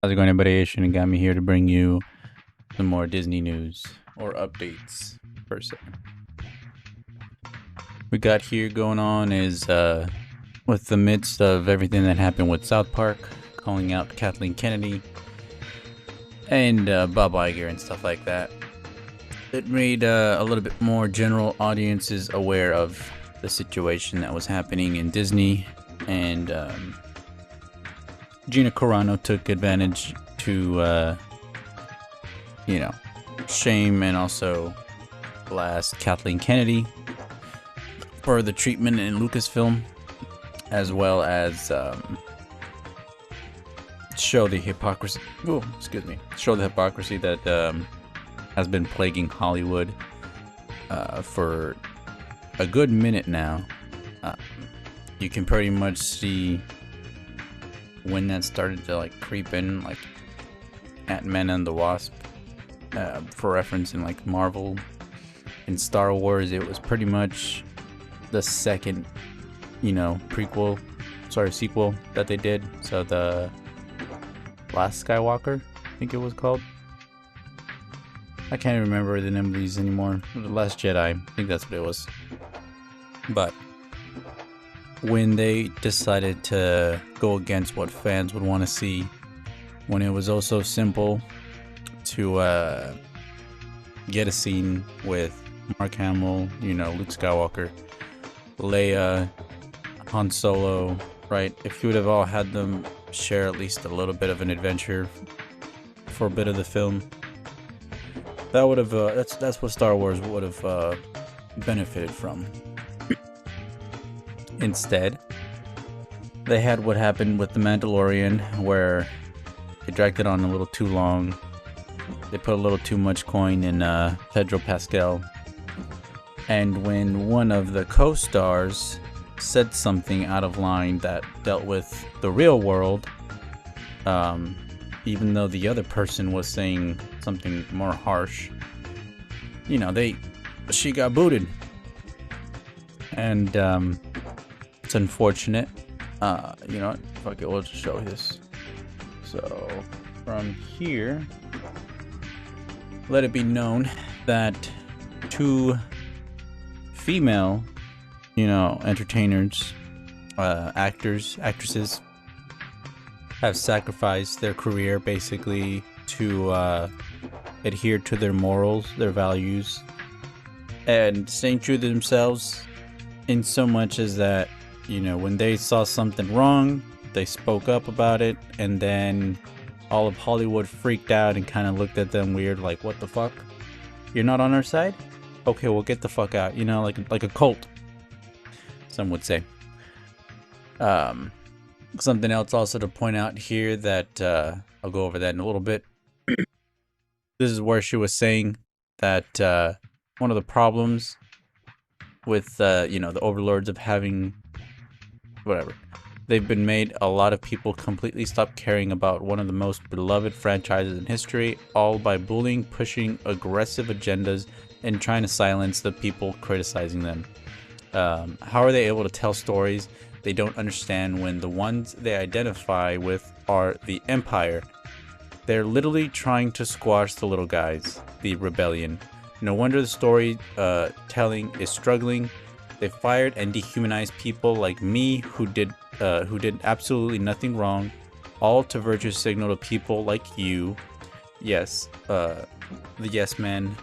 How's it going, everybody? Shinigami here to bring you some more Disney news or updates, per se. We got here going on is with the midst of everything that happened with South Park, calling out Kathleen Kennedy and Bob Iger and stuff like that. It made a little bit more general audiences aware of the situation that was happening in Disney, and Gina Carano took advantage to, shame and also blast Kathleen Kennedy for the treatment in Lucasfilm, as well as show the hypocrisy. Show the hypocrisy that has been plaguing Hollywood for a good minute now. You can pretty much see when that started to creep in, like Ant-Man and the Wasp, for reference in Marvel and Star Wars. It was pretty much the second, sequel that they did. So the Last Skywalker, I think it was called. I can't even remember the name of these anymore. The Last Jedi, I think that's what it was. But when they decided to go against what fans would want to see, when it was also simple to get a scene with Mark Hamill, Luke Skywalker, Leia, Han Solo, right? If you would have all had them share at least a little bit of an adventure for a bit of the film, that would have that's what Star Wars would have benefited from. Instead, they had what happened with The Mandalorian, where they dragged it on a little too long. They put a little too much coin in Pedro Pascal. And when one of the co-stars said something out of line that dealt with the real world, even though the other person was saying something more harsh, she got booted. And it's unfortunate. Fuck it, we'll just show this. So from here, let it be known that two female, entertainers, actresses have sacrificed their career basically to adhere to their morals, their values, and staying true to themselves, in so much as that, when they saw something wrong, they spoke up about it, and then all of Hollywood freaked out and kind of looked at them weird, like, what the fuck? You're not on our side? Okay, well, get the fuck out. Like a cult, some would say. Something else also to point out here that I'll go over that in a little bit. This is where she was saying that one of the problems with the overlords of having whatever, they've been made a lot of people completely stop caring about one of the most beloved franchises in history, all by bullying, pushing aggressive agendas, and trying to silence the people criticizing them. How are they able to tell stories they don't understand when the ones they identify with are the Empire? They're literally trying to squash the little guys, the rebellion. No wonder the story telling is struggling. They fired and dehumanized people like me who did absolutely nothing wrong, all to virtue signal to people like you. Yes, the yes man.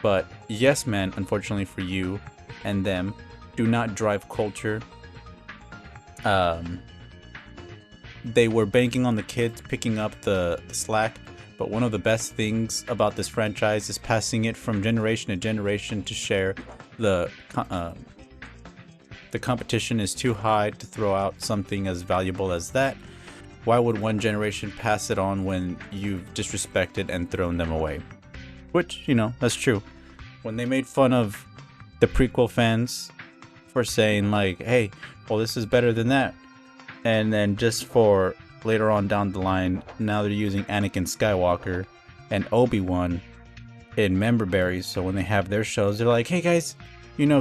But yes man, unfortunately for you and them, do not drive culture. They were banking on the kids picking up the slack. But one of the best things about this franchise is passing it from generation to generation to share. The competition is too high to throw out something as valuable as that. Why would one generation pass it on when you've disrespected and thrown them away? Which, that's true. When they made fun of the prequel fans for saying hey, well, this is better than that. And then just for later on down the line, now they're using Anakin Skywalker and Obi-Wan in member berries. So when they have their shows, they're like, hey guys,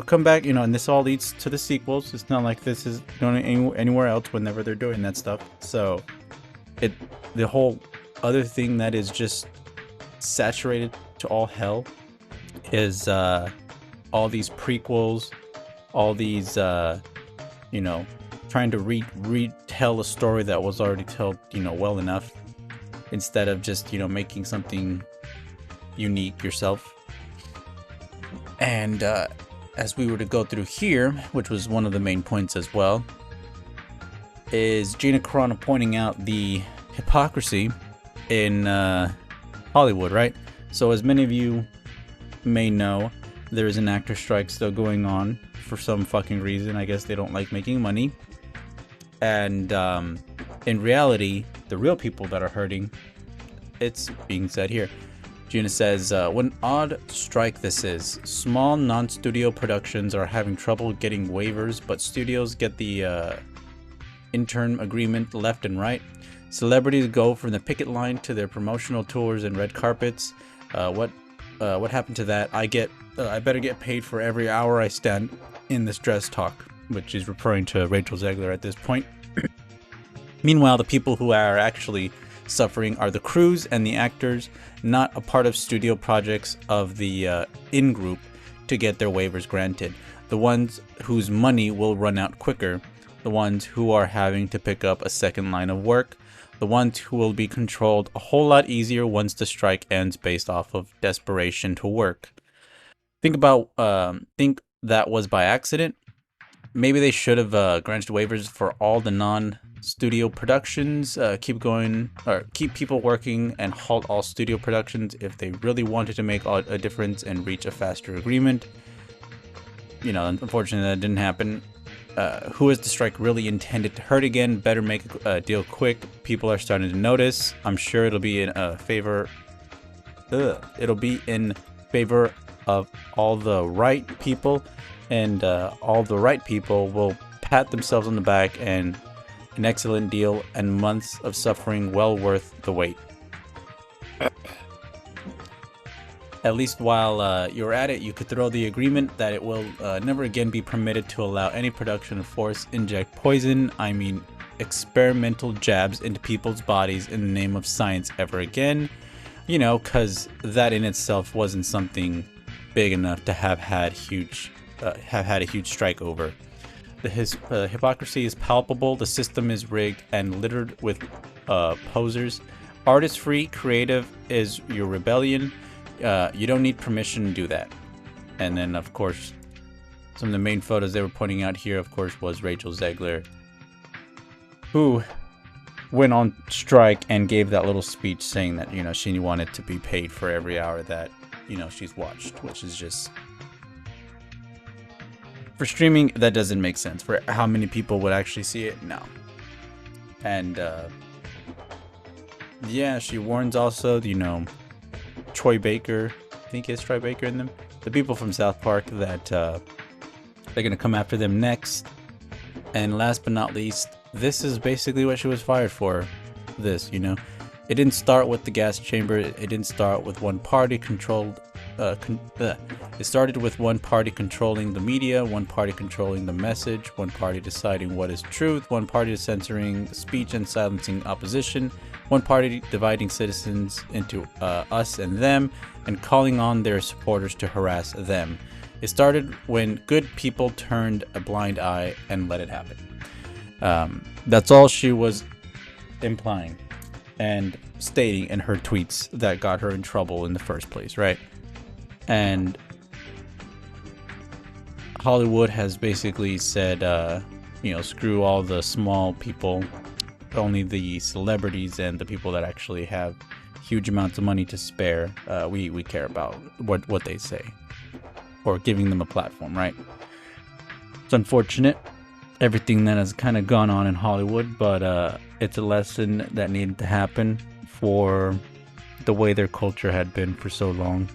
come back, and this all leads to the sequels. It's not like this is going anywhere else whenever they're doing that stuff. So the whole other thing that is just saturated to all hell is all these prequels, all these you know, trying to retell a story that was already told, well enough, instead of just, making something unique yourself. And as we were to go through here, which was one of the main points as well, is Gina Carano pointing out the hypocrisy in Hollywood, right? So as many of you may know, there is an actor strike still going on for some fucking reason. I guess they don't like making money. And in reality, the real people that are hurting, it's being said here. Gina says, what an odd strike this is. Small non-studio productions are having trouble getting waivers, but studios get the interim agreement left and right. Celebrities go from the picket line to their promotional tours and red carpets. What happened to that? I better get paid for every hour I stand in this dress talk, which is referring to Rachel Zegler at this point. Meanwhile, the people who are actually suffering are the crews and the actors, not a part of studio projects of the in-group to get their waivers granted. The ones whose money will run out quicker, the ones who are having to pick up a second line of work, the ones who will be controlled a whole lot easier once the strike ends based off of desperation to work. Think that was by accident. Maybe they should have granted waivers for all the non-studio productions, keep people working and halt all studio productions if they really wanted to make a difference and reach a faster agreement. Unfortunately that didn't happen. Who is the strike really intended to hurt again? Better make a deal quick. People are starting to notice. I'm sure it'll be in favor of all the right people, and all the right people will pat themselves on the back, and an excellent deal and months of suffering well worth the wait. At least while you're at it, you could throw the agreement that it will never again be permitted to allow any production of force inject poison, I mean experimental jabs into people's bodies in the name of science ever again. Because that in itself wasn't something big enough to have had a huge strike over. The hypocrisy is palpable. The system is rigged and littered with posers. Art is free. Creative is your rebellion. You don't need permission to do that. And then, of course, some of the main photos they were pointing out here, of course, was Rachel Zegler, who went on strike and gave that little speech saying that, she wanted to be paid for every hour that, she's watched, which is just... For streaming, that doesn't make sense. For how many people would actually see it? No. And, yeah, she warns also, Troy Baker, I think it's Troy Baker in them, the people from South Park, that they're gonna come after them next. And last but not least, this is basically what she was fired for. It didn't start with the gas chamber. It didn't start with one party controlled. It started with one party controlling the media, one party controlling the message, one party deciding what is truth, one party censoring speech and silencing opposition, one party dividing citizens into us and them, and calling on their supporters to harass them. It started when good people turned a blind eye and let it happen. That's all she was implying and stating in her tweets that got her in trouble in the first place, right? And Hollywood has basically said, screw all the small people, only the celebrities and the people that actually have huge amounts of money to spare, we care about what they say, or giving them a platform, right? It's unfortunate, everything that has kind of gone on in Hollywood, but it's a lesson that needed to happen for the way their culture had been for so long.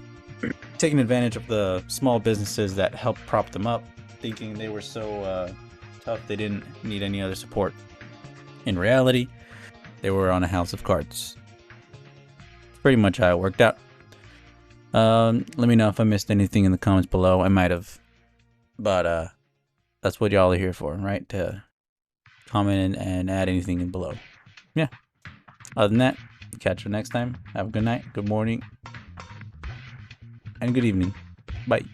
Taking advantage of the small businesses that helped prop them up, thinking they were so tough they didn't need any other support. In reality, they were on a house of cards. Pretty much how it worked out. Let me know if I missed anything in the comments below. I might have, but that's what y'all are here for, right? To comment and add anything in below. Yeah. Other than that, Catch you next time. Have a good night, good morning, and good evening. Bye.